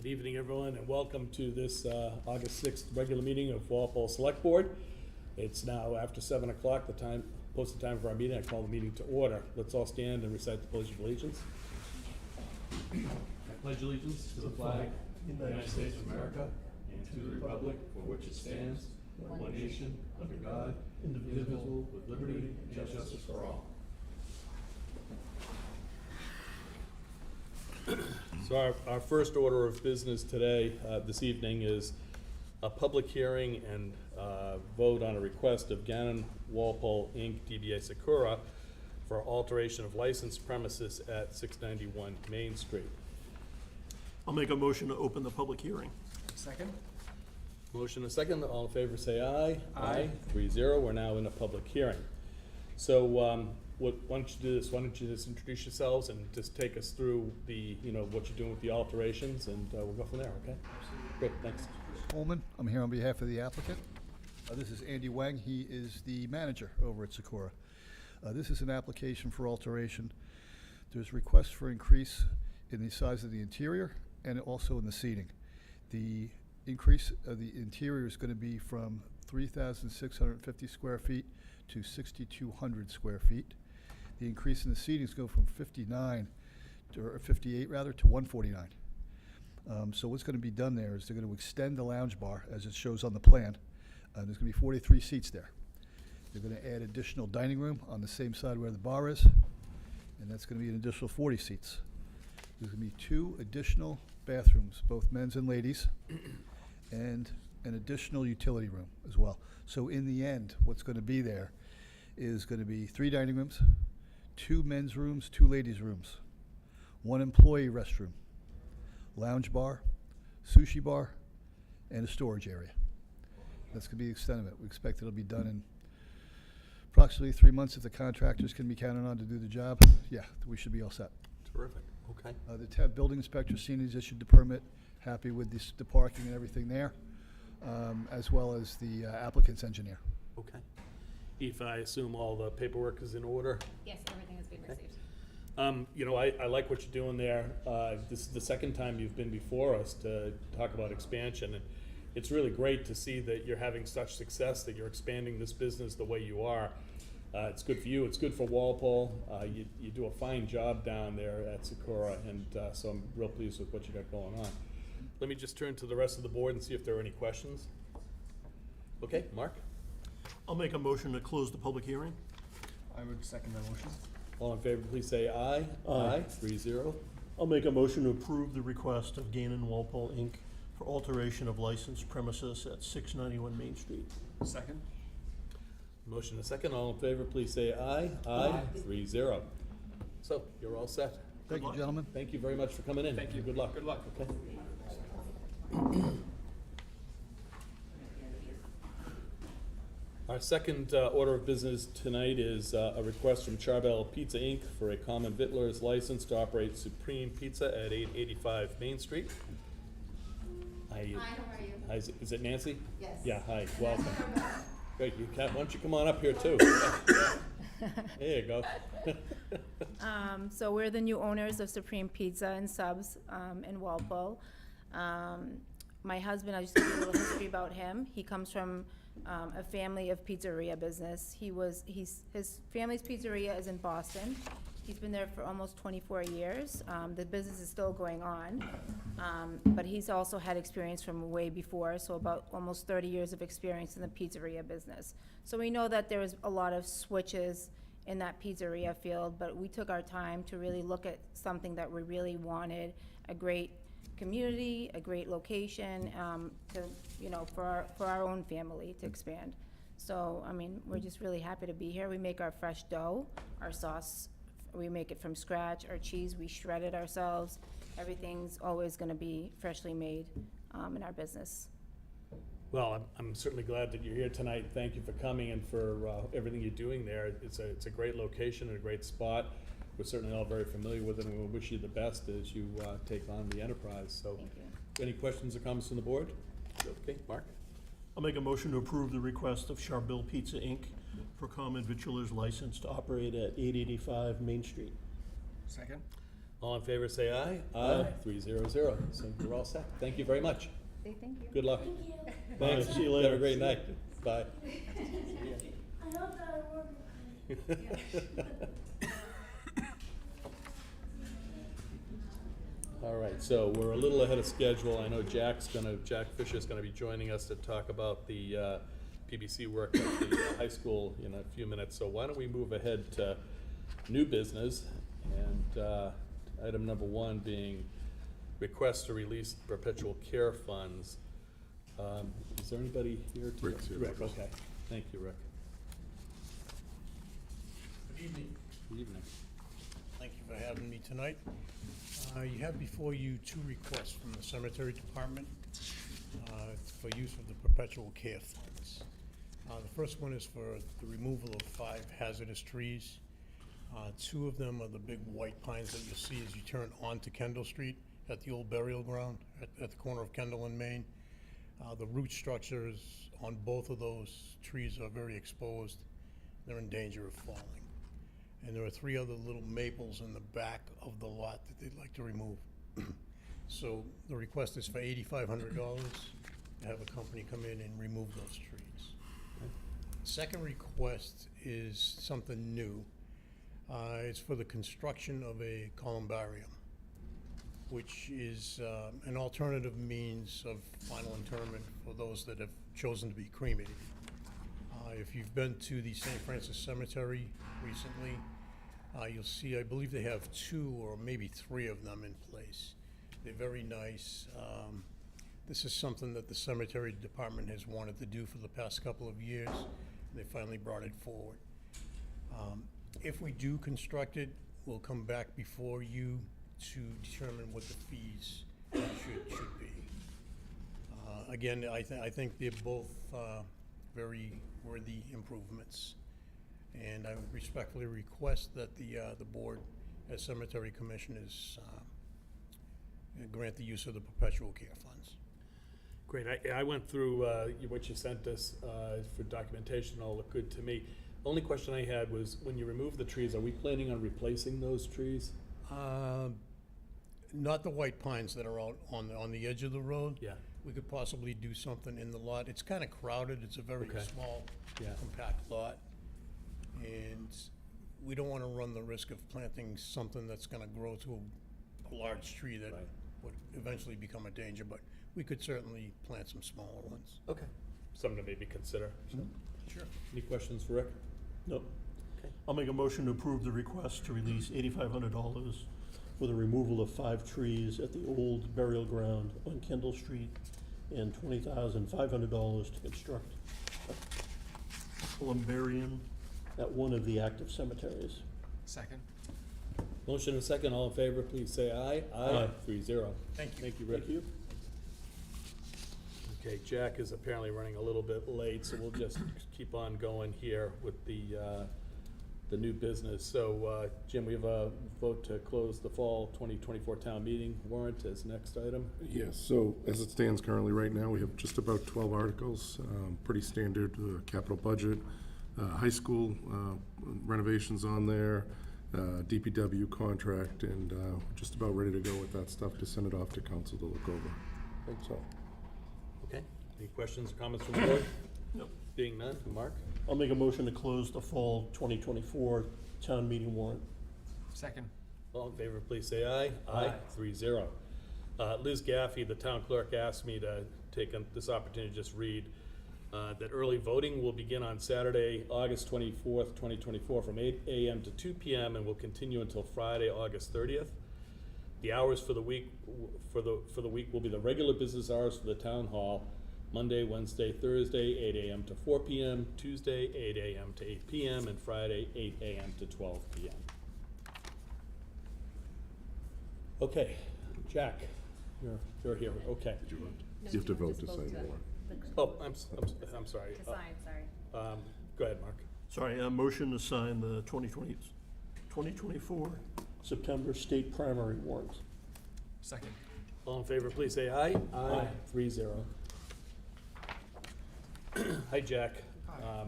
Good evening, everyone, and welcome to this August 6th regular meeting of Walpole Select Board. It's now after 7 o'clock, the time, posted time for our meeting. I call the meeting to order. Let's all stand and recite the Pledge of Allegiance. I pledge allegiance to the flag of the United States of America and to the republic for which it stands, one nation, under God, indivisible, with liberty and justice for all. So our first order of business today, this evening, is a public hearing and vote on a request of Ganen, Walpole, Inc., DBA Sakura, for alteration of licensed premises at 691 Main Street. I'll make a motion to open the public hearing. Second? Motion and a second. All in favor say aye. Aye. 3-0. We're now in a public hearing. So why don't you do this? Why don't you just introduce yourselves and just take us through the, what you're doing with the alterations, and we'll go from there, okay? Great, thanks. Coleman, I'm here on behalf of the applicant. This is Andy Wang. He is the manager over at Sakura. This is an application for alteration. There's requests for increase in the size of the interior and also in the seating. The increase of the interior is going to be from 3,650 square feet to 6,200 square feet. The increase in the seating is going from 58 to 149. So what's going to be done there is they're going to extend the lounge bar as it shows on the plan. There's going to be 43 seats there. They're going to add additional dining room on the same side where the bar is, and that's going to be an additional 40 seats. There's going to be 2 additional bathrooms, both men's and ladies, and an additional utility room as well. So in the end, what's going to be there is going to be 3 dining rooms, 2 men's rooms, 2 ladies' rooms, 1 employee restroom, lounge bar, sushi bar, and a storage area. That's going to be the extent of it. We expect it'll be done in approximately 3 months if the contractors can be counted on to do the job. Yeah, we should be all set. Terrific, okay. The building inspector, seen he's issued the permit, happy with the parking and everything there, as well as the applicant's engineer. Okay. If I assume all the paperwork is in order? Yes, everything has been received. I like what you're doing there. This is the second time you've been before us to talk about expansion, and it's really great to see that you're having such success, that you're expanding this business the way you are. It's good for you, it's good for Walpole. You do a fine job down there at Sakura, and so I'm real pleased with what you got going on. Let me just turn to the rest of the board and see if there are any questions. Okay, Mark? I'll make a motion to close the public hearing. I would second that motion. All in favor, please say aye. Aye. 3-0. I'll make a motion to approve the request of Ganen Walpole, Inc. for alteration of licensed premises at 691 Main Street. Second? Motion and a second. All in favor, please say aye. Aye. 3-0. So, you're all set. Thank you, luck. gentlemen. Thank you very much for coming in. Thank you. Good luck. Good luck. Okay. Our second order of business tonight is a request from Charbel Pizza Inc. for a common Victualler's license to operate Supreme Pizza at 885 Main Street. Hi, how are you? Hi, is it Nancy? Yes. Yeah, hi, welcome. Great, why don't you come on up here too? There you go. So we're the new owners of Supreme Pizza and Subs in Walpole. My husband, I'll just give you a little history about him. He comes from a family of pizzeria business. His family's pizzeria is in Boston. He's been there for almost 24 years. The business is still going on, but he's also had experience from way before, so about almost 30 years of experience in the pizzeria business. So we know that there is a lot of switches in that pizzeria field, but we took our time to really look at something that we really wanted, a great community, a great location, for our own family to expand. So, we're just really happy to be here. We make our fresh dough, our sauce, we make it from scratch. Our cheese, we shred it ourselves. Everything's always gonna be freshly made in our business. Well, I'm certainly glad that you're here tonight. Thank you for coming and for everything you're doing there. It's a great location and a great spot. We're certainly all very familiar with it, and we wish you the best as you take on the enterprise. So, Thank you. any questions or comments from the board? Okay, Mark? I'll make a motion to approve the request of Charbel Pizza Inc. for common Victualler's license to operate at 885 Main Street. Second? All in favor, say aye. Aye. 300. So you're all set. Thank you very much. Say thank you. Good luck. Bye. Thanks. See you later. Have a great night. Bye. I hope that worked. All right, so we're a little ahead of schedule. I know Jack Fisher's gonna be joining us to talk about the PBC work at the high school in a few minutes. So why don't we move ahead to new business? And item number 1 being request to release perpetual care funds. Is there anybody here? Rick's here. Rick, okay. Thank you, Rick. Good evening. Good evening. Thank you for having me tonight. You have before you 2 requests from the cemetery department for use of the perpetual care funds. The first one is for the removal of 5 hazardous trees. 2 of them are the big white pines that you'll see as you turn onto Kendall Street at the old burial ground at the corner of Kendall and Main. The root structures on both of those trees are very exposed. They're in danger of falling. And there are 3 other little maples in the back of the lot that they'd like to remove. So the request is for $8,500 to have a company come in and remove those trees. Second request is something new. It's for the construction of a columbarium, which is an alternative means of final interment for those that have chosen to be cremated. If you've been to the St. Francis Cemetery recently, you'll see, I believe they have 2 or maybe 3 of them in place. They're very nice. This is something that the cemetery department has wanted to do for the past couple of years, and they finally brought it forward. If we do construct it, we'll come back before you to determine what the fees should be. Again, I think they're both very worthy improvements. And I would respectfully request that the board, as cemetery commissioners, grant the use of the perpetual care funds. Great. I went through what you sent us for documentation. All looked good to me. Only question I had was, when you remove the trees, are we planning on replacing those trees? Not the white pines that are out on the edge of the road. Yeah. We could possibly do something in the lot. It's kind of crowded. It's a very Okay. small, Yeah. compact lot. And we don't want to run the risk of planting something that's going to grow to a large tree that Right. would eventually become a danger, but we could certainly plant some smaller ones. Okay. Something to maybe consider. Sure. Any questions for Rick? Nope. Okay. I'll make a motion to approve the request to release $8,500 for the removal of 5 trees at the old burial ground on Kendall Street and $20,500 to construct a columbarium at one of the active cemeteries. Second. Motion and a second. All in favor, please say aye. Aye. 3-0. Thank you. Thank you, Rick. Thank you. Okay, Jack is apparently running a little bit late, so we'll just keep on going here with the new business. So, Jim, we have a vote to close the fall 2024 town meeting warrant as next item. Yes, so as it stands currently right now, we have just about 12 articles, pretty standard capital budget, high school renovations on there, DPW contract, and just about ready to go with that stuff to send it off to council to look over. So, Okay, any questions or comments from the board? Nope. Being none, Mark? I'll make a motion to close the fall 2024 town meeting warrant. Second. All in favor, please say aye. Aye. 3-0. Liz Gaffey, the town clerk, asked me to take this opportunity to just read that early voting will begin on Saturday, August 24th, 2024, from 8 a.m. to 2 p.m. and will continue until Friday, August 30th. The hours for the week will be the regular business hours for the town hall: Monday, Wednesday, Thursday, 8 a.m. to 4 p.m., Tuesday, 8 a.m. to 8 p.m., and Friday, 8 a.m. to 12 p.m. Okay, Jack, you're here, okay. did you vote? You have to vote to sign the warrant. Oh, I'm sorry. To sign, sorry. Go ahead, Mark. Sorry, a motion to sign the 2024 September state primary warrant. Second. All in favor, please say aye. Aye. 3-0. Hi, Jack. Hi.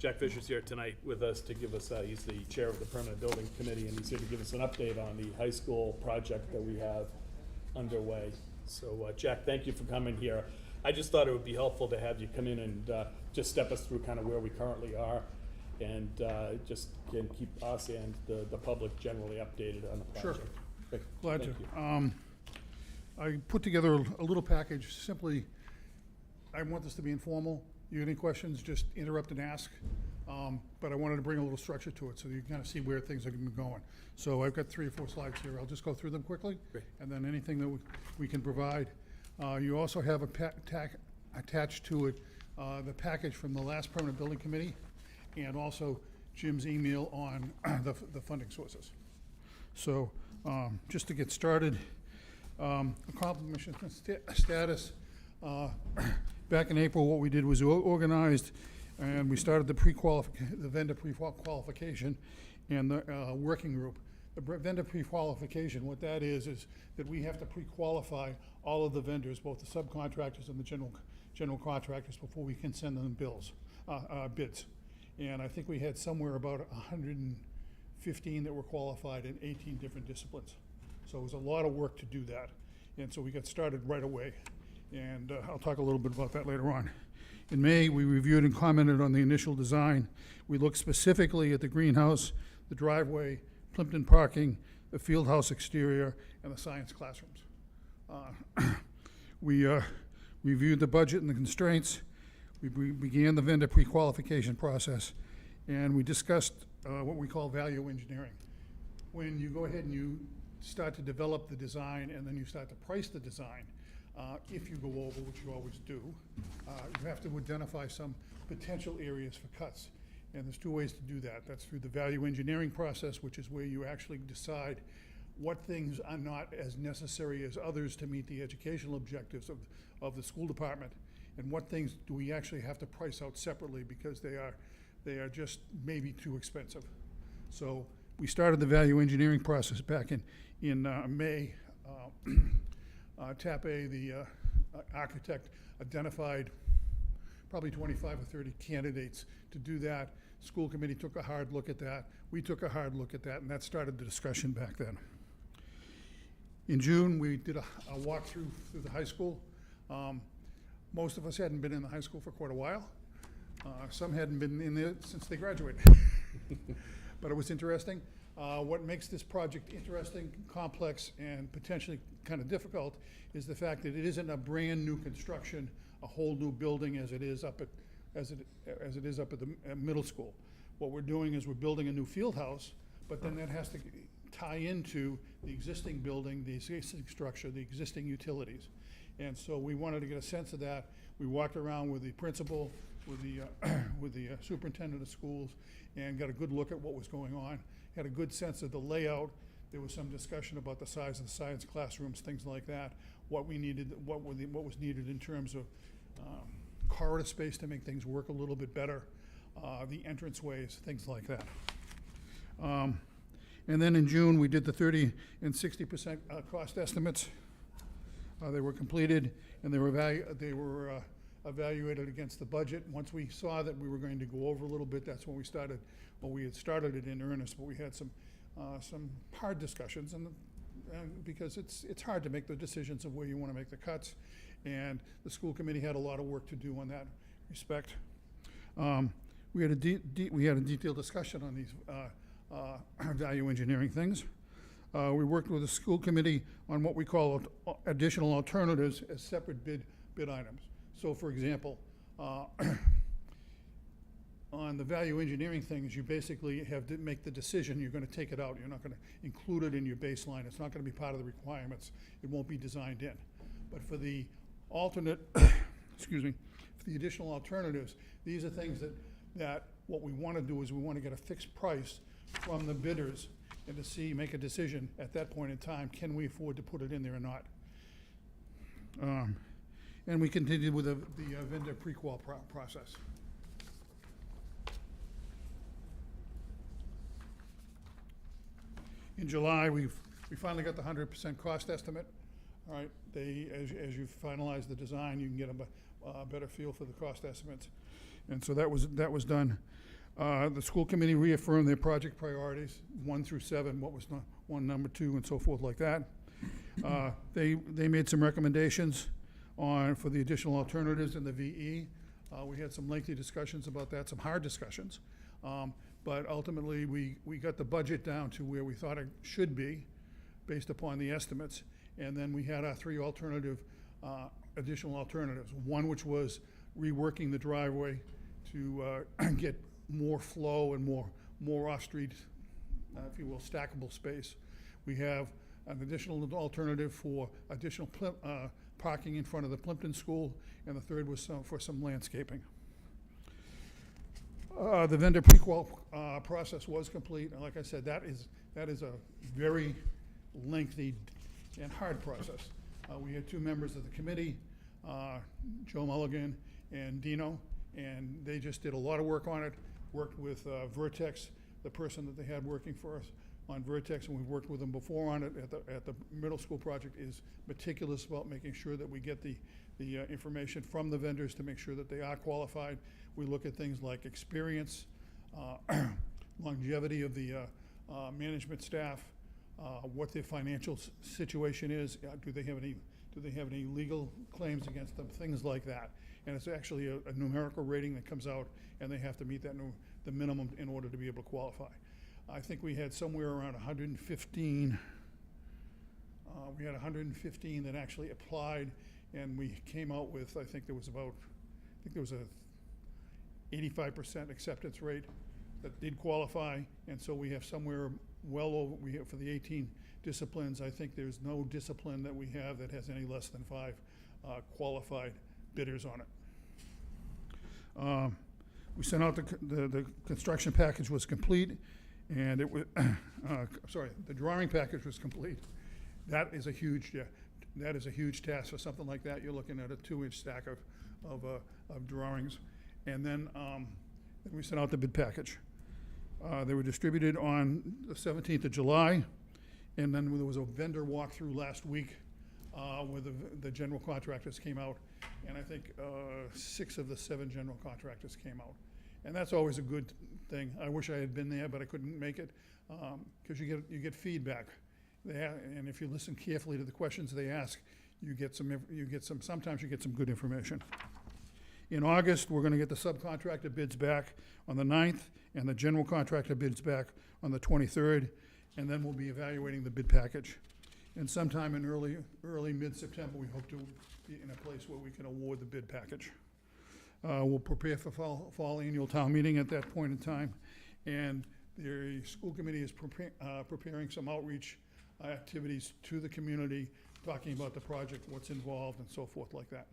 Jack Fisher's here tonight with us to give us, he's the chair of the Permanent Building Committee, and he's here to give us an update on the high school project that we have underway. So, Jack, thank you for coming here. I just thought it would be helpful to have you come in and just step us through kind of where we currently are, and just can keep us and the public generally updated on the Sure. project. Great. Glad Thank to. you. I put together a little package, simply, I want this to be informal. You have any questions, just interrupt and ask. But I wanted to bring a little structure to it, so you can kind of see where things are going. So I've got 3 or 4 slides here. I'll just go through them quickly. Great. And then anything that we can provide. You also have attached to it the package from the last Permanent Building Committee, and also Jim's email on the funding sources. So just to get started, accomplishment status. Back in April, what we did was organized, and we started the vendor pre-qualification and the working group. The vendor pre-qualification, what that is that we have to pre-qualify all of the vendors, both the subcontractors and the general contractors, before we can send them bids. And I think we had somewhere about 115 that were qualified in 18 different disciplines. So it was a lot of work to do that. And so we got started right away. And I'll talk a little bit about that later on. In May, we reviewed and commented on the initial design. We looked specifically at the greenhouse, the driveway, Plimpton parking, the field house exterior, and the science classrooms. We reviewed the budget and the constraints. We began the vendor pre-qualification process, and we discussed what we call value engineering. When you go ahead and you start to develop the design and then you start to price the design, if you go over, which you always do, you have to identify some potential areas for cuts. And there's 2 ways to do that. That's through the value engineering process, which is where you actually decide what things are not as necessary as others to meet the educational objectives of the school department, and what things do we actually have to price out separately because they are just maybe too expensive. So we started the value engineering process back in May. TAP A, the architect, identified probably 25 or 30 candidates to do that. School committee took a hard look at that. We took a hard look at that, and that started the discussion back then. In June, we did a walkthrough through the high school. Most of us hadn't been in the high school for quite a while. Some hadn't been in there since they graduated. But it was interesting. What makes this project interesting, complex, and potentially kind of difficult is the fact that it isn't a brand new construction, a whole new building as it is up at the middle school. What we're doing is we're building a new field house, but then that has to tie into the existing building, the existing structure, the existing utilities. And so we wanted to get a sense of that. We walked around with the principal, with the superintendent of schools, and got a good look at what was going on. Had a good sense of the layout. There was some discussion about the size of the science classrooms, things like that. What we needed, what was needed in terms of corridor space to make things work a little bit better, the entranceways, things like that. And then in June, we did the 30 and 60% cost estimates. They were completed, and they were evaluated against the budget. Once we saw that we were going to go over a little bit, that's when we started. Well, we had started it in earnest, but we had some hard discussions, and because it's hard to make the decisions of where you want to make the cuts, and the school committee had a lot of work to do on that respect. We had a detailed discussion on these value engineering things. We worked with the school committee on what we call additional alternatives as separate bid items. So, for example, on the value engineering things, you basically have to make the decision. You're going to take it out. You're not going to include it in your baseline. It's not going to be part of the requirements. It won't be designed in. But for the alternate, excuse me, for the additional alternatives, these are things that what we want to do is we want to get a fixed price from the bidders and to make a decision at that point in time, can we afford to put it in there or not? And we continued with the vendor pre-qual process. In July, we finally got the 100% cost estimate. All right, as you finalize the design, you can get a better feel for the cost estimates, and so that was done. The school committee reaffirmed their project priorities, 1 through 7, what was one, number 2, and so forth like that. They made some recommendations for the additional alternatives in the VE. We had some lengthy discussions about that, some hard discussions. But ultimately, we got the budget down to where we thought it should be, based upon the estimates. And then we had our 3 additional alternatives. One which was reworking the driveway to get more flow and more off-street, if you will, stackable space. We have an additional alternative for additional parking in front of the Plimpton School, and the third was for some landscaping. The vendor pre-qual process was complete, and like I said, that is a very lengthy and hard process. We had 2 members of the committee, Joe Mulligan and Dino, and they just did a lot of work on it, worked with Vertex, the person that they had working for us on Vertex, and we've worked with them before on it at the middle school project, is meticulous about making sure that we get the information from the vendors to make sure that they are qualified. We look at things like experience, longevity of the management staff, what their financial situation is, do they have any legal claims against them, things like that. And it's actually a numerical rating that comes out, and they have to meet the minimum in order to be able to qualify. I think we had somewhere around 115. We had 115 that actually applied, and we came out with, I think there was a 85% acceptance rate that did qualify, and so we have somewhere well over, for the 18 disciplines, I think there's no discipline that we have that has any less than 5 qualified bidders on it. We sent out the construction package was complete, and it was, the drawing package was complete. That is a huge task for something like that. You're looking at a 2-inch stack of drawings. And then we sent out the bid package. They were distributed on the 17th of July, and then there was a vendor walkthrough last week where the general contractors came out, and I think 6 of the 7 general contractors came out. And that's always a good thing. I wish I had been there, but I couldn't make it, because you get feedback. And if you listen carefully to the questions they ask, sometimes you get some good information. In August, we're gonna get the subcontractor bids back on the 9th, and the general contractor bids back on the 23rd, and then we'll be evaluating the bid package. And sometime in early mid-September, we hope to be in a place where we can award the bid package. We'll prepare for fall annual town meeting at that point in time, and the school committee is preparing some outreach activities to the community, talking about the project, what's involved, and so forth like that.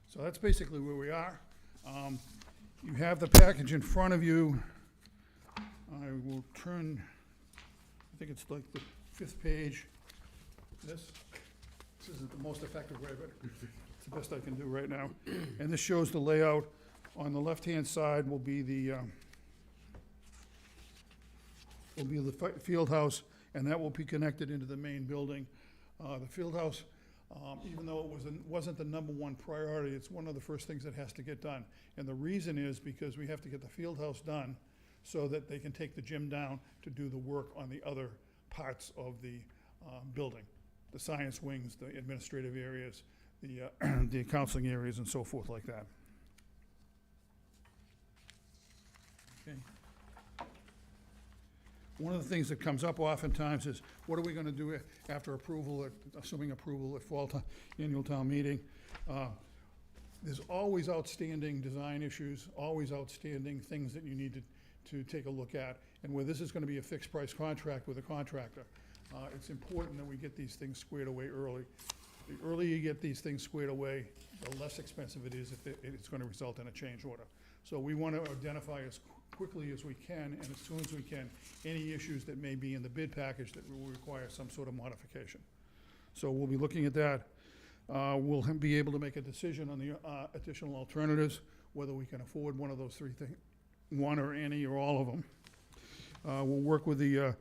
So that's basically where we are. You have the package in front of you. I will turn, I think it's like the 5th page. This isn't the most effective way, but it's the best I can do right now. And this shows the layout. On the left-hand side will be the field house, and that will be connected into the main building. The field house, even though it wasn't the #1 priority, it's one of the first things that has to get done. And the reason is because we have to get the field house done so that they can take the gym down to do the work on the other parts of the building. The science wings, the administrative areas, the counseling areas, and so forth like that. Okay. One of the things that comes up oftentimes is, what are we gonna do after approval, assuming approval at fall annual town meeting? There's always outstanding design issues, always outstanding things that you need to take a look at. And where this is gonna be a fixed price contract with a contractor, it's important that we get these things squared away early. The earlier you get these things squared away, the less expensive it is if it's gonna result in a change order. So we wanna identify as quickly as we can, and as soon as we can, any issues that may be in the bid package that will require some sort of modification. So we'll be looking at that. We'll be able to make a decision on the additional alternatives, whether we can afford one of those 3 things, one or any or all of them. We'll work with the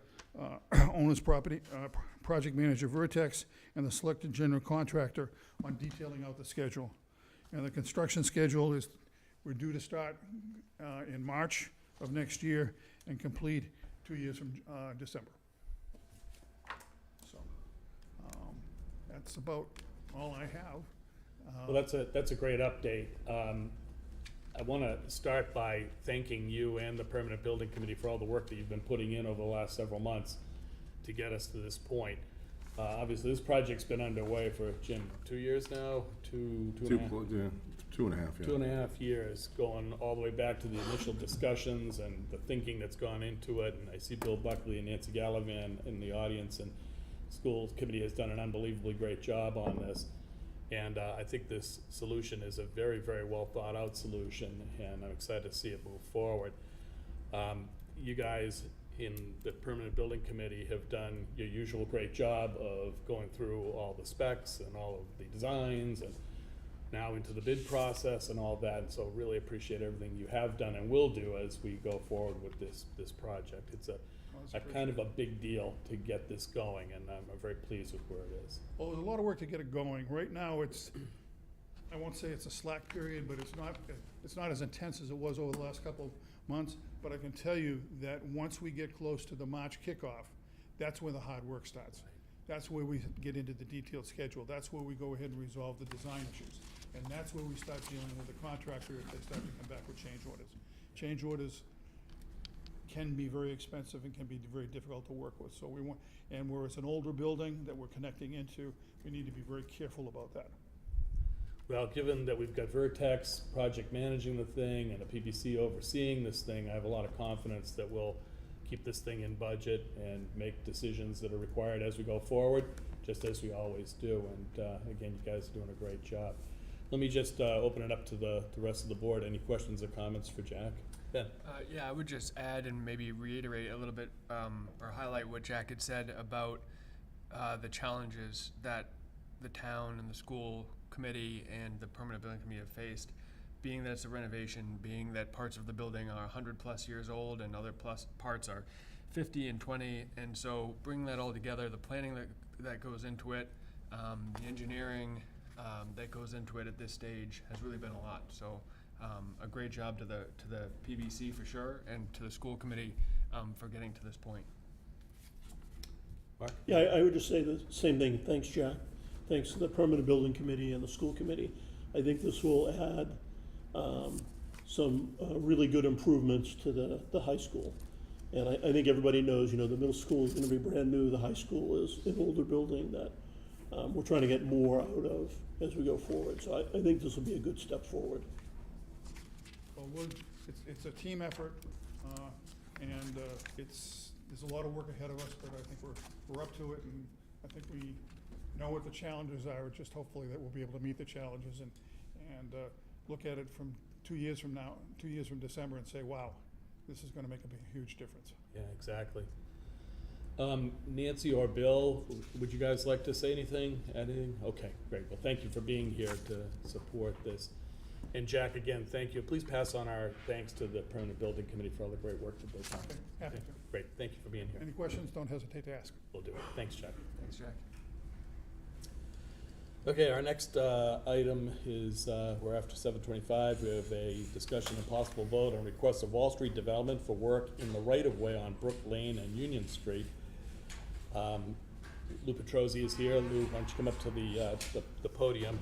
owner's property, project manager Vertex, and the selected general contractor on detailing out the schedule. And the construction schedule is, We're due to start in March of next year and complete 2 years from December. So, that's about all I have. Well, that's a great update. I want to start by thanking you and the Permanent Building Committee for all the work that you've been putting in over the last several months to get us to this point. Obviously, this project's been underway for, Jim, 2 years now? Two and a half? 2.5, yeah. 2.5 years, going all the way back to the initial discussions and the thinking that's gone into it. And I see Bill Buckley and Nancy Gallivan in the audience, and the school committee has done an unbelievably great job on this. And I think this solution is a very, very well thought out solution, and I'm excited to see it move forward. You guys in the Permanent Building Committee have done your usual great job of going through all the specs and all of the designs and now into the bid process and all that. And so really appreciate everything you have done and will do as we go forward with this project. It's a kind of a big deal to get this going, and I'm very pleased with where it is. Well, there's a lot of work to get it going. Right now, I won't say it's a slack period, but it's not as intense as it was over the last couple of months. But I can tell you that once we get close to the March kickoff, that's where the hard work starts. That's where we get into the detailed schedule. That's where we go ahead and resolve the design issues. And that's where we start dealing with the contractor if they start to come back with change orders. Change orders can be very expensive and can be very difficult to work with. So we want, and where it's an older building that we're connecting into, we need to be very careful about that. Well, given that we've got Vertex project managing the thing and a PBC overseeing this thing, I have a lot of confidence that we'll keep this thing in budget and make decisions that are required as we go forward, just as we always do. And again, you guys are doing a great job. Let me just open it up to the rest of the board. Any questions or comments for Jack? Ben? Yeah, I would just add and maybe reiterate a little bit or highlight what Jack had said about the challenges that the town and the school committee and the Permanent Building Committee have faced, being that it's a renovation, being that parts of the building are 100+ years old and other parts are 50 and 20, and so bringing that all together, the planning that goes into it, the engineering that goes into it at this stage has really been a lot. So a great job to the PBC for sure, and to the school committee for getting to this point. Mark? Yeah, I would just say the same thing. Thanks, Jack. Thanks to the Permanent Building Committee and the school committee. I think this will add some really good improvements to the high school. And I think everybody knows, the middle school is going to be brand new. The high school is an older building that we're trying to get more out of as we go forward. So I think this will be a good step forward. Well, it's a team effort, and there's a lot of work ahead of us, but I think we're up to it, and I think we know what the challenges are. Just hopefully that we'll be able to meet the challenges and look at it from 2 years from now, 2 years from December, and say, wow, this is going to make a huge difference. Yeah, exactly. Nancy or Bill, would you guys like to say anything? Add anything? Okay, great. Well, thank you for being here to support this. And Jack, again, thank you. Please pass on our thanks to the Permanent Building Committee for all the great work that they've done. Okay, happy to. Great, thank you for being here. Any questions, don't hesitate to ask. We'll do it. Thanks, Jack. Thanks, Jack. Okay, our next item is, we're after 7:25. We have a discussion and possible vote on request of Wall Street Development for work in the right-of-way on Brook Lane and Union Street. Lou Petrozzi is here. Lou, why don't you come up to the podium?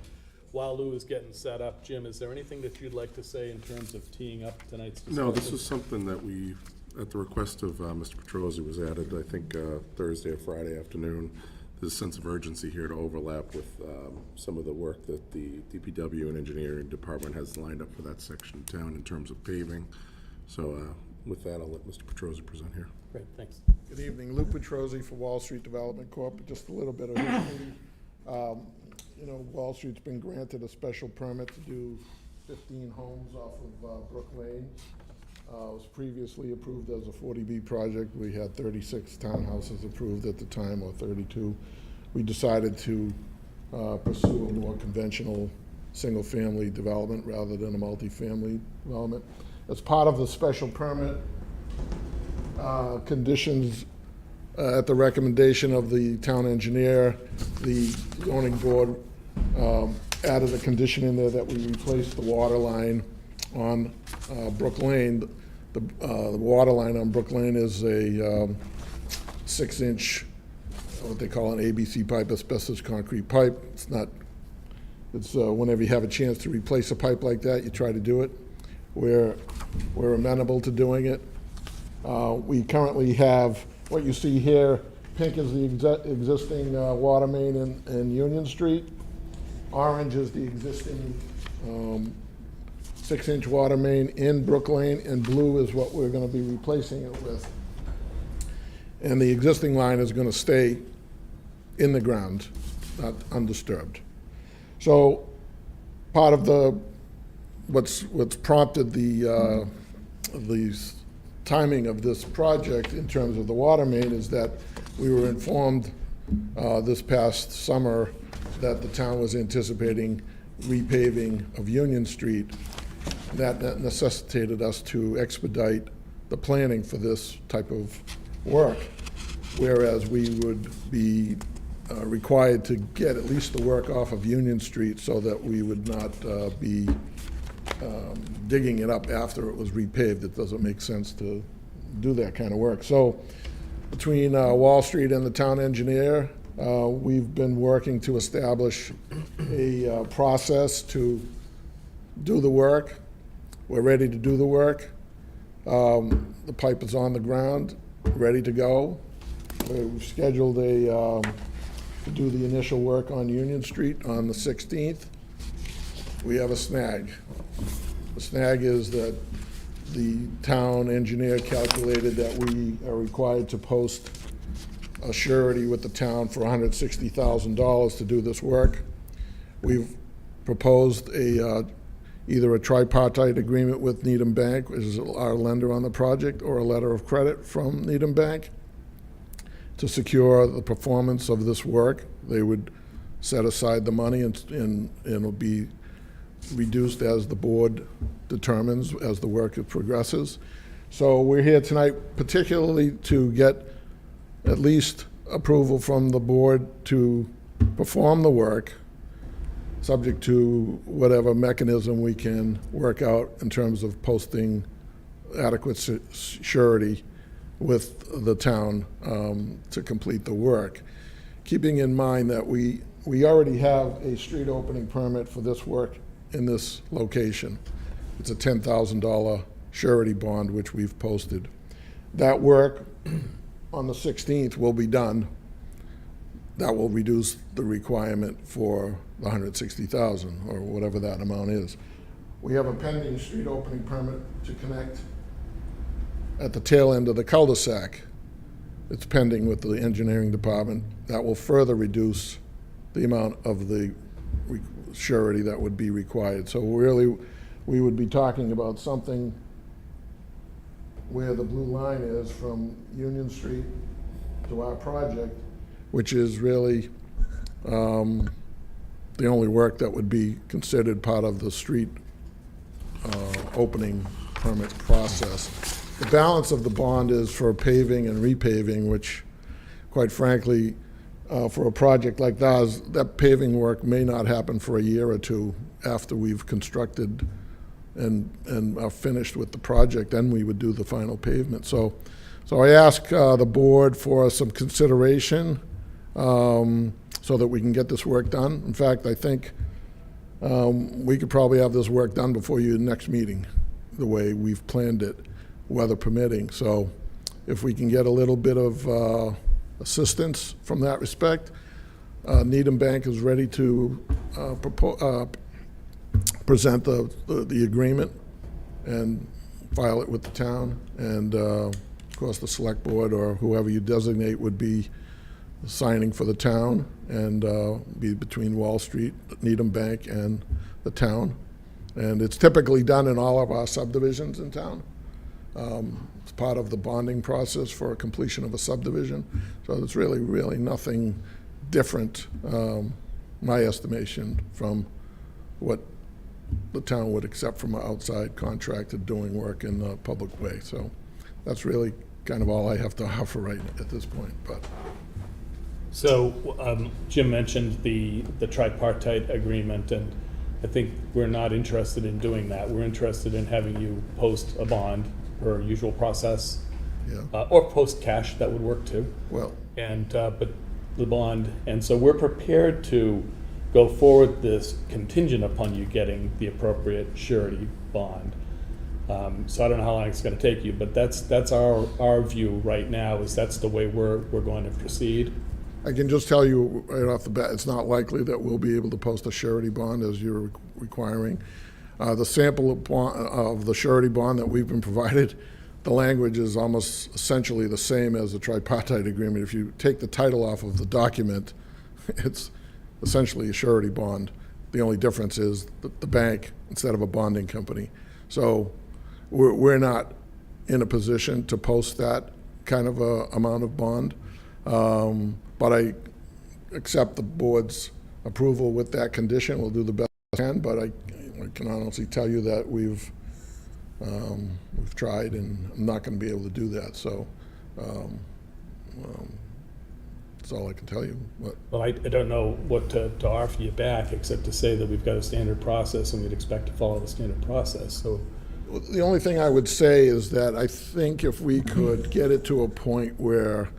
While Lou is getting set up, Jim, is there anything that you'd like to say in terms of teeing up tonight's discussion? No, this is something that we, at the request of Mr. Petrozzi, was added, I think, Thursday or Friday afternoon. There's a sense of urgency here to overlap with some of the work that the DPW and engineering department has lined up for that section of town in terms of paving. So with that, I'll let Mr. Petrozzi present here. Great, thanks. Good evening, Lou Petrozzi for Wall Street Development Corp. Just a little bit of history. Wall Street's been granted a special permit to do 15 homes off of Brook Lane. It was previously approved as a 40B project. We had 36 townhouses approved at the time, or 32. We decided to pursue a more conventional single-family development rather than a multi-family development. As part of the special permit, conditions at the recommendation of the town engineer, the zoning board added a condition in there that we replace the water line on Brook Lane. The water line on Brook Lane is a 6-inch, what they call an ABC pipe, asbestos concrete pipe. It's not, it's whenever you have a chance to replace a pipe like that, you try to do it. We're amenable to doing it. We currently have, what you see here, pink is the existing water main in Union Street. Orange is the existing 6-inch water main in Brook Lane, and blue is what we're gonna be replacing it with. And the existing line is gonna stay in the ground, not undisturbed. So part of what's prompted the timing of this project in terms of the water main is that we were informed this past summer that the town was anticipating repaving of Union Street. That necessitated us to expedite the planning for this type of work, whereas we would be required to get at least the work off of Union Street so that we would not be digging it up after it was repaved. It doesn't make sense to do that kind of work. So between Wall Street and the town engineer, we've been working to establish a process to do the work. We're ready to do the work. The pipe is on the ground, ready to go. We've scheduled to do the initial work on Union Street on the 16th. We have a snag. The snag is that the town engineer calculated that we are required to post a surety with the town for $160,000 to do this work. We've proposed either a tripartite agreement with Needham Bank, which is our lender on the project, or a letter of credit from Needham Bank to secure the performance of this work. They would set aside the money and it'll be reduced as the board determines as the work progresses. So we're here tonight particularly to get at least approval from the board to perform the work, subject to whatever mechanism we can work out in terms of posting adequate surety with the town to complete the work. Keeping in mind that we already have a street opening permit for this work in this location. It's a $10,000 surety bond, which we've posted. That work on the 16th will be done. That will reduce the requirement for the $160,000 or whatever that amount is. We have a pending street opening permit to connect at the tail end of the cul-de-sac. It's pending with the engineering department. That will further reduce the amount of the surety that would be required. So really, we would be talking about something where the blue line is from Union Street to our project, which is really the only work that would be considered part of the street opening permit process. The balance of the bond is for paving and repaving, which, quite frankly, for a project like that paving work may not happen for a year or two after we've constructed and are finished with the project. Then we would do the final pavement. So I ask the board for some consideration so that we can get this work done. In fact, I think we could probably have this work done before your next meeting, the way we've planned it, weather permitting. So if we can get a little bit of assistance from that respect, Needham Bank is ready to present the agreement and file it with the town. And of course, the select board or whoever you designate would be signing for the town and be between Wall Street, Needham Bank, and the town. And it's typically done in all of our subdivisions in town. It's part of the bonding process for completion of a subdivision. So there's really, really nothing different, my estimation, from what the town would accept from an outside contractor doing work in a public way. So that's really kind of all I have to offer right at this point. But So Jim mentioned the tripartite agreement, and I think we're not interested in doing that. We're interested in having you post a bond per usual process, Yeah, or post cash, that would work too. well, And, but the bond, and so we're prepared to go forward this contingent upon you getting the appropriate surety bond. So I don't know how long it's gonna take you, but that's our view right now, is that's the way we're going to proceed. I can just tell you right off the bat, it's not likely that we'll be able to post a surety bond as you're requiring. The sample of the surety bond that we've been provided, the language is almost essentially the same as the tripartite agreement. If you take the title off of the document, it's essentially a surety bond. The only difference is the bank instead of a bonding company. So we're not in a position to post that kind of a amount of bond. But I accept the board's approval with that condition. We'll do the best we can, but I can honestly tell you that we've tried, and I'm not gonna be able to do that, so, that's all I can tell you. But Well, I don't know what to offer you back, except to say that we've got a standard process and we'd expect to follow the standard process, so. the only thing I would say is that I think if we could get it to a point where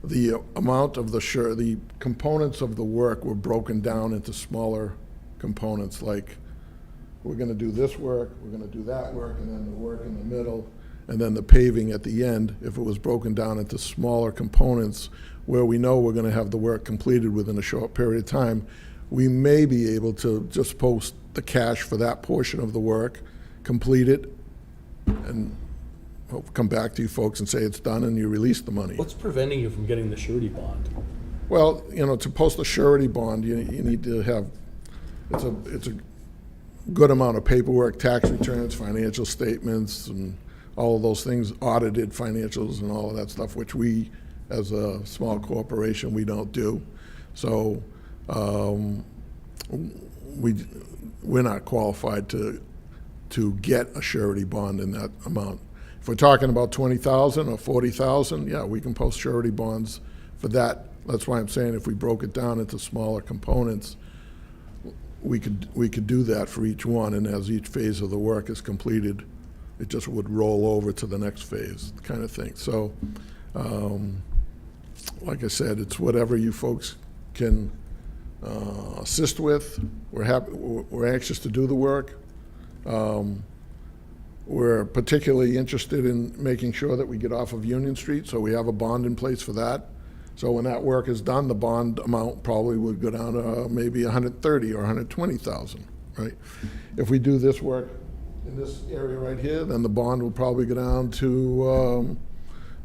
the amount of the components of the work were broken down into smaller components, like, we're gonna do this work, we're gonna do that work, and then the work in the middle, and then the paving at the end, if it was broken down into smaller components, where we know we're gonna have the work completed within a short period of time, we may be able to just post the cash for that portion of the work, complete it, and I'll come back to you folks and say it's done, and you release the money. What's preventing you from getting the surety bond? Well, to post a surety bond, you need to have, it's a good amount of paperwork, tax returns, financial statements, and all of those things, audited financials and all of that stuff, which we, as a small corporation, we don't do. So, we're not qualified to get a surety bond in that amount. If we're talking about 20,000 or 40,000, yeah, we can post surety bonds for that. That's why I'm saying if we broke it down into smaller components, we could do that for each one, and as each phase of the work is completed, it just would roll over to the next phase, kind of thing. So, like I said, it's whatever you folks can assist with. We're anxious to do the work. We're particularly interested in making sure that we get off of Union Street, so we have a bond in place for that. So when that work is done, the bond amount probably would go down to maybe 130 or 120,000, right? If we do this work in this area right here, then the bond will probably go down to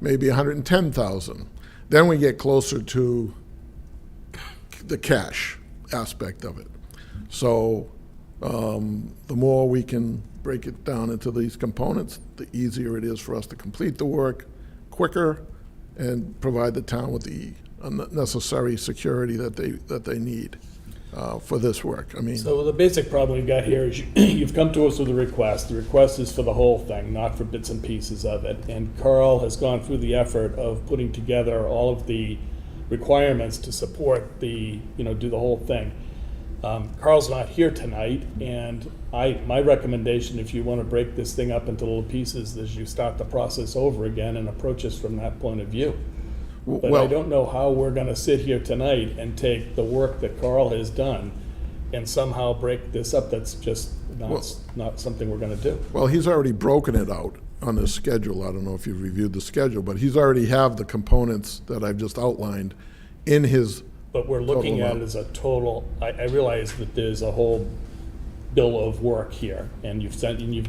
maybe 110,000. Then we get closer to the cash aspect of it. So the more we can break it down into these components, the easier it is for us to complete the work quicker and provide the town with the necessary security that they need for this work. I mean, So the basic problem we've got here is you've come to us with a request. The request is for the whole thing, not for bits and pieces of it. And Carl has gone through the effort of putting together all of the requirements to support the, do the whole thing. Carl's not here tonight, and my recommendation, if you want to break this thing up into little pieces, is you start the process over again and approach us from that point of view. But I well, don't know how we're gonna sit here tonight and take the work that Carl has done and somehow break this up. That's just not something we're gonna do. well, he's already broken it out on his schedule. I don't know if you've reviewed the schedule, but he's already have the components that I've just outlined in his. But we're looking at it as a total, I realize that there's a whole bill of work here, and you've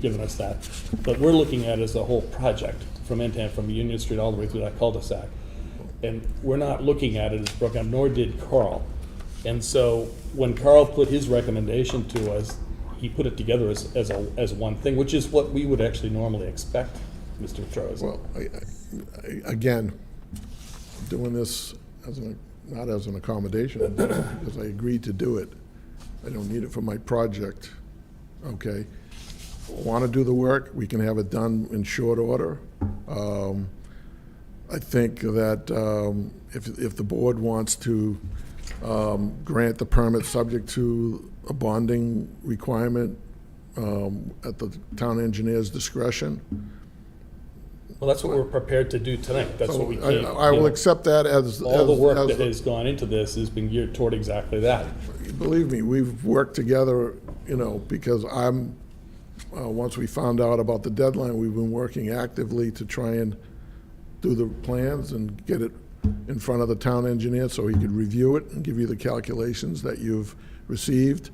given us that. But we're looking at it as a whole project from end to end, from Union Street all the way through that cul-de-sac. And we're not looking at it as broken up, nor did Carl. And so when Carl put his recommendation to us, he put it together as one thing, which is what we would actually normally expect, Mr. Charles. Well, again, doing this not as an accommodation, I'm doing it because I agreed to do it. I don't need it for my project, okay? Want to do the work, we can have it done in short order. I think that if the board wants to grant the permit subject to a bonding requirement at the town engineer's discretion. Well, that's what we're prepared to do tonight. That's So what we I- came. I will accept that as. All the as- work as that the- has gone into this has been geared toward exactly that. Believe me, we've worked together, because once we found out about the deadline, we've been working actively to try and do the plans and get it in front of the town engineer so he could review it and give you the calculations that you've received.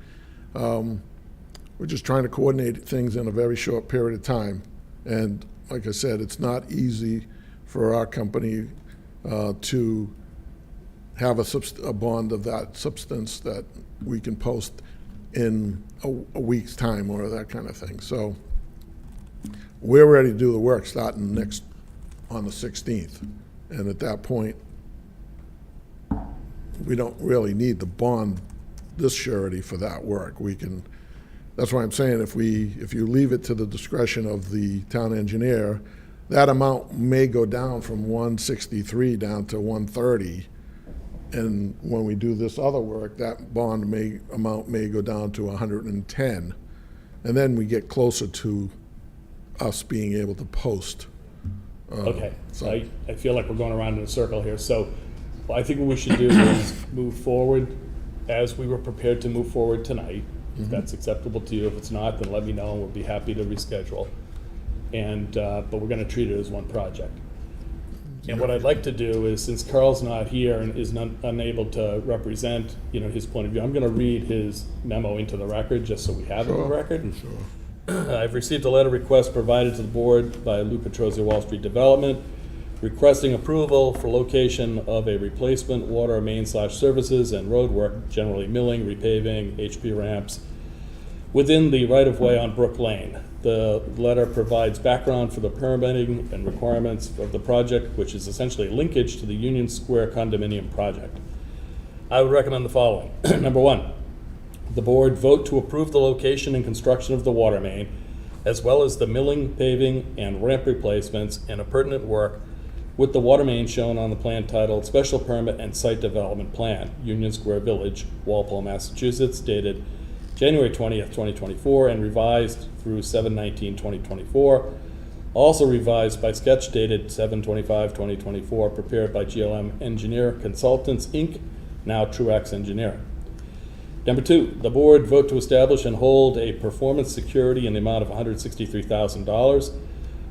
We're just trying to coordinate things in a very short period of time. And like I said, it's not easy for our company to have a bond of that substance that we can post in a week's time or that kind of thing. So we're ready to do the work starting on the 16th. And at that point, we don't really need the bond, this surety for that work. That's why I'm saying if you leave it to the discretion of the town engineer, that amount may go down from 163 down to 130. And when we do this other work, that bond amount may go down to 110. And then we get closer to us being able to post. Okay, so- I feel like we're going around in a circle here. So I think what we should do is move forward as we were prepared to move forward tonight. If that's acceptable to you. If it's not, then let me know and we'll be happy to reschedule. And, but we're gonna treat it as one project. And what I'd like to do is, since Carl's not here and is unable to represent, his point of view, I'm gonna read his memo into the record, just so we have it in the record. I've received a letter request provided to the board by Lou Petrozzi, Wall Street Development, requesting approval for location of a replacement water main/services and road work, generally milling, repaving, HP ramps, within the right-of-way on Brook Lane. The letter provides background for the permitting and requirements of the project, which is essentially linkage to the Union Square condominium project. I would recommend the following. Number one, the board vote to approve the location and construction of the water main, as well as the milling, paving, and ramp replacements and appurtenant work with the water main shown on the plan titled Special Permit and Site Development Plan, Union Square Village, Walpole, Massachusetts, dated January 20th, 2024, and revised through 7/19/2024. Also revised by sketch dated 7/25/2024, prepared by GLM Engineer Consultants, Inc., now Truax Engineering. Number two, the board vote to establish and hold a performance security in the amount of $163,000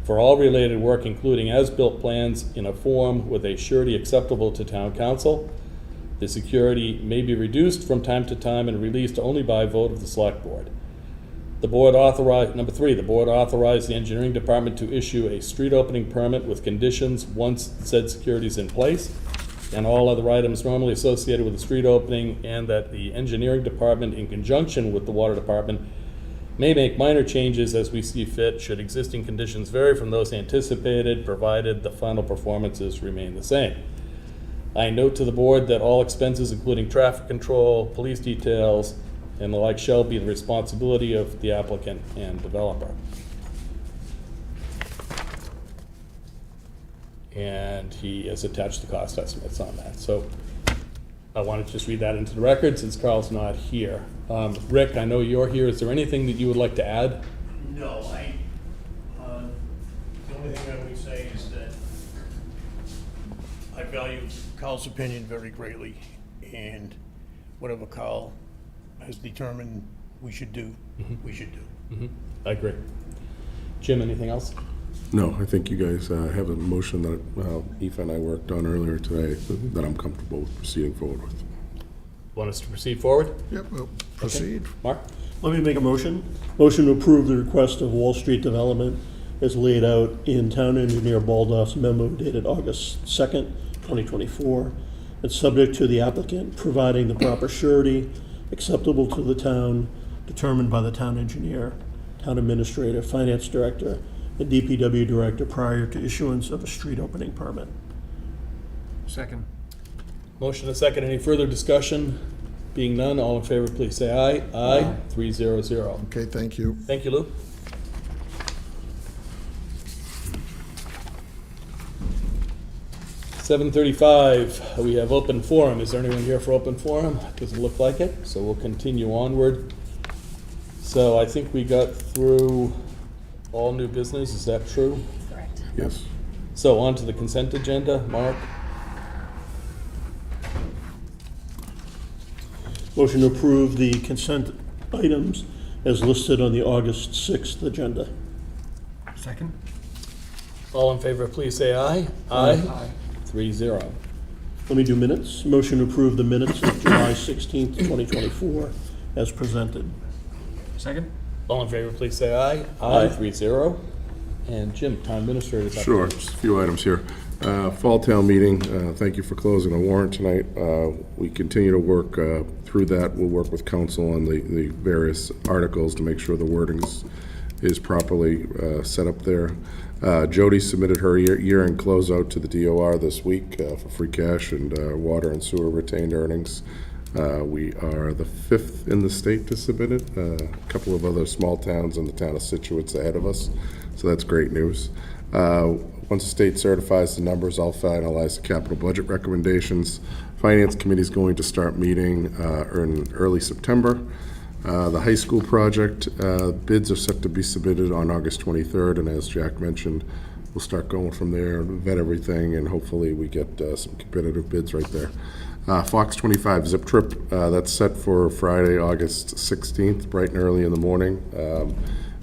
for all related work, including as-built plans in a form with a surety acceptable to town council. The security may be reduced from time to time and released only by vote of the select board. Number three, the board authorized the engineering department to issue a street opening permit with conditions once said security is in place, and all other items normally associated with the street opening, and that the engineering department, in conjunction with the water department, may make minor changes as we see fit should existing conditions vary from those anticipated, provided the final performances remain the same. I note to the board that all expenses, including traffic control, police details, and the like, shall be the responsibility of the applicant and developer. And he has attached the cost estimates on that. So I wanted to just read that into the record since Carl's not here. Rick, I know you're here. Is there anything that you would like to add? No, the only thing I would say is that I value Carl's opinion very greatly, and whatever Carl has determined we should do, we should do. I agree. Jim, anything else? No, I think you guys have a motion that Aoife and I worked on earlier today that I'm comfortable with proceeding forward with. Want us to proceed forward? Yep, well, proceed. Mark? Let me make a motion. Motion to approve the request of Wall Street Development as laid out in Town Engineer Baldoff's memo dated August 2nd, 2024, and subject to the applicant providing the proper surety acceptable to the town, determined by the town engineer, town administrator, finance director, and DPW director prior to issuance of a street opening permit. Second. Motion and second. Any further discussion? Being none, all in favor, please say aye. Aye. 3-0-0. Okay, thank you. Thank you, Lou. 7:35, we have open forum. Is there anyone here for open forum? Doesn't look like it, so we'll continue onward. So I think we got through all new business, is that true? Correct. Yes. So on to the consent agenda, Mark? Motion to approve the consent items as listed on the August 6th agenda. Second? All in favor, please say aye. Aye. 3-0. Let me do minutes. Motion to approve the minutes of July 16th, 2024 as presented. Second? All in favor, please say aye. Aye. 3-0. And Jim, town administrator's update. Sure, just a few items here. Fall town meeting, thank you for closing a warrant tonight. We continue to work through that. We'll work with council on the various articles to make sure the wording is properly set up there. Jody submitted her year-end closeout to the DOR this week for free cash and water and sewer retained earnings. We are the 5th in the state to submit it. A couple of other small towns in the town of Situate's ahead of us, so that's great news. Once the state certifies the numbers, I'll finalize the capital budget recommendations. Finance committee is going to start meeting in early September. The high school project, bids are set to be submitted on August 23rd, and as Jack mentioned, we'll start going from there, vet everything, and hopefully we get some competitive bids right there. Fox 25 zip trip, that's set for Friday, August 16th, bright and early in the morning.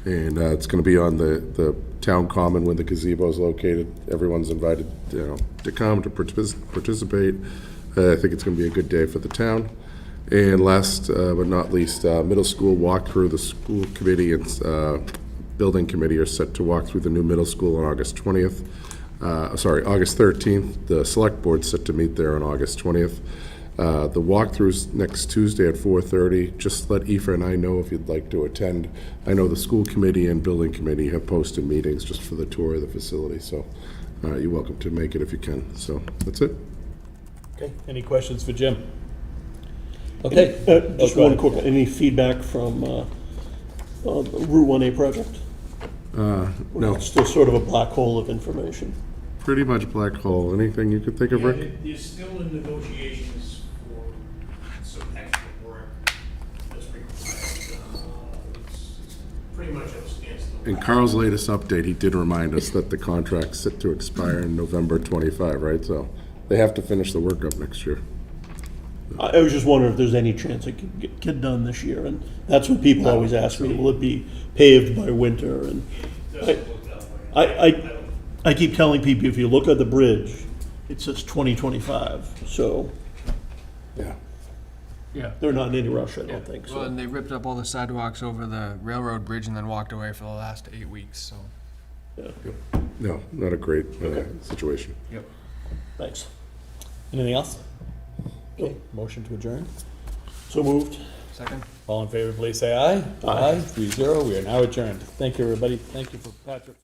And it's going to be on the town common where the gazebo is located. Everyone's invited, to come to participate. I think it's going to be a good day for the town. And last but not least, middle school walkthrough. The school committee and building committee are set to walk through the new middle school on August 20th. August 13th. The select board's set to meet there on August 20th. The walkthrough's next Tuesday at 4:30. Just let Aoife and I know if you'd like to attend. I know the school committee and building committee have posted meetings just for the tour of the facility, so you're welcome to make it if you can. So that's it. Okay, any questions for Jim? Okay. Just go one ahead. quick, any feedback from Route 1A project? No, It's still sort of a black hole of information. pretty much black hole. Anything you could think of, Rick? They're still in negotiations for some extra work that's required. It's pretty much at a standstill. In Carl's latest update, he did remind us that the contract's set to expire in November 25, right? So they have to finish the work up next year. I was just wondering if there's any chance it could get done this year, and that's what people always ask me, will it be paved by winter? And I keep telling people, if you look at the bridge, it says 2025, so Yeah. Yeah. they're not in any rush, I don't think, Well, so. and they ripped up all the sidewalks over the railroad bridge and then walked away for the last 8 weeks, so. No, not a great situation. Thanks. Anything else? Okay, motion to adjourn. So moved. Second? All in favor, please say aye. Aye. 3-0. We are now adjourned. Thank you, everybody. Thank you for Patrick.